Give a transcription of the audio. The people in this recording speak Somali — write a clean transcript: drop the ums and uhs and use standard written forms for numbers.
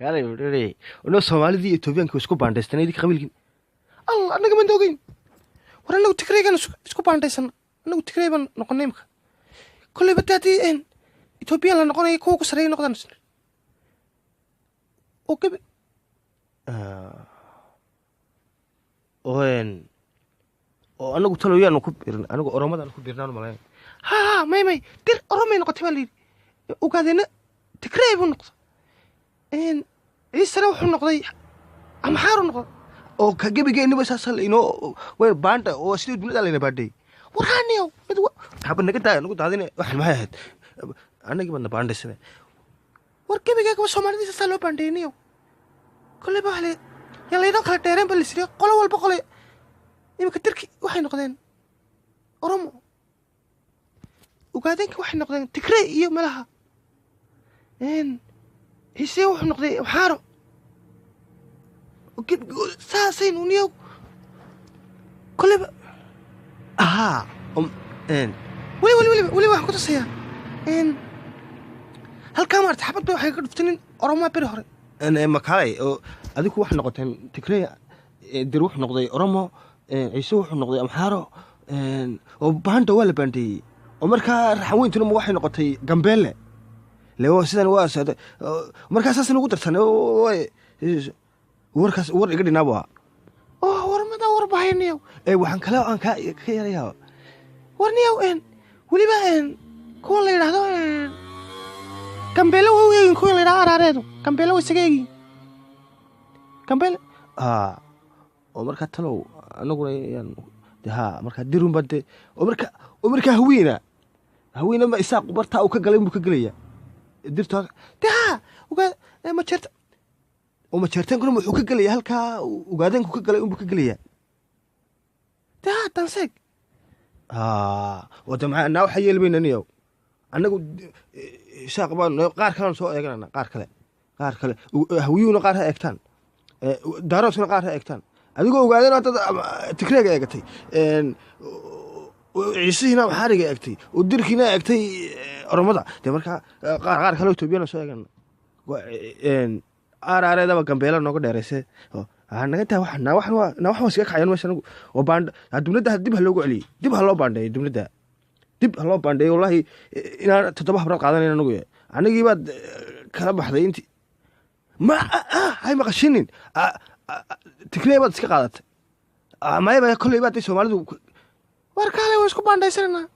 kaalay wuxuu inoo Soomaalidii Etoobiyaanka isku baandhaystanay qabiilkiin Allah anaga ma doogin war anagu Tigraygan isku baandhaysan anagu Tigray ban noqonay imka kulli badadii Etoobiya la noqonay kuwa ku sareey noqdan oo kabi oo anagu talooyaan ku biirna anagu Oromadan ku biirnaan malayn ha may dir Oromay noqotay baa leeyahay ugaadina Tigray buu noqday ciisana wuxuu noqday amxaaru noqday oo ka gabigeena basaasal inoo way baanta oo sidii dunida leena baadhay warhaaniyo mid haba naga taa anagu daadina wax ma ahayd anagi bana baandhaysana war gabigeega waa Soomaalida saas loo baandhaynayo kulli baa hale yalla kala dheereen bal isri qolo walba qole imka tirki waxay noqdeen Oromo ugaadinka waxay noqdeen Tigray iyo malaha ciise wuxuu noqday amxaaro saasaynu niyow kulliba aha weli waxaan ku tusayaa halkaa maarta xabad bay waxay ka dhuftinin Oromaa beri hore makaalay oo adigu wax noqoteen Tigray dir wuxuu noqday Oromo ciise wuxuu noqday amxaaro oo baanta waa la baanteeyey oo markaa raxaweyntuna waxay noqotay Gambeelle leeyo sidan waa saad markaa saas ugu darsan warkaas war iga dhinaaba warmada war bahayniyo waxaan kale aan ka yarayaa warniyo waliba kuwa la yiraahdo Gambeelle waa weyn kuwa la yiraahdo araareedo Gambeelle way sageegi Gambeelle oo markaa talow anaguna yaan markaa dirun bade oo markaa haweena ma isaaq barta uu ka galay muu ka galaya dirta uga ma jirta oo ma jirtaan kuna wuxuu ka galaya halkaa ugaadanku ka galay uu ka galaya tanseeg oo jamca anaa waxa yeelbaynaniyo anagu isaaq baan qaar kale soo eeganana qaar kale hawiyuna qaar ha eegtaan daaroodna qaar ha eegtaan adigoo ogaadana dad Tigreega eegtay ciisina xariga eegtay oo dirkiina eegtay Oromada de marka qaar kale Etoobiyana soo eegan araareedaba Gambeelle nooga dheereysay naga taa wax iska kacayan meesha anagu oo baand dawladda dib loogu celiyay dib loo baandhay dawladda dib loo baandhay wallahi inaan 7 habrood qaadanayna anagii baad kala baxday intii ma hay maqashinin Tigray baad iska qaadatay maayba kulli baad Soomaalidu war kale way isku baandhaysanaa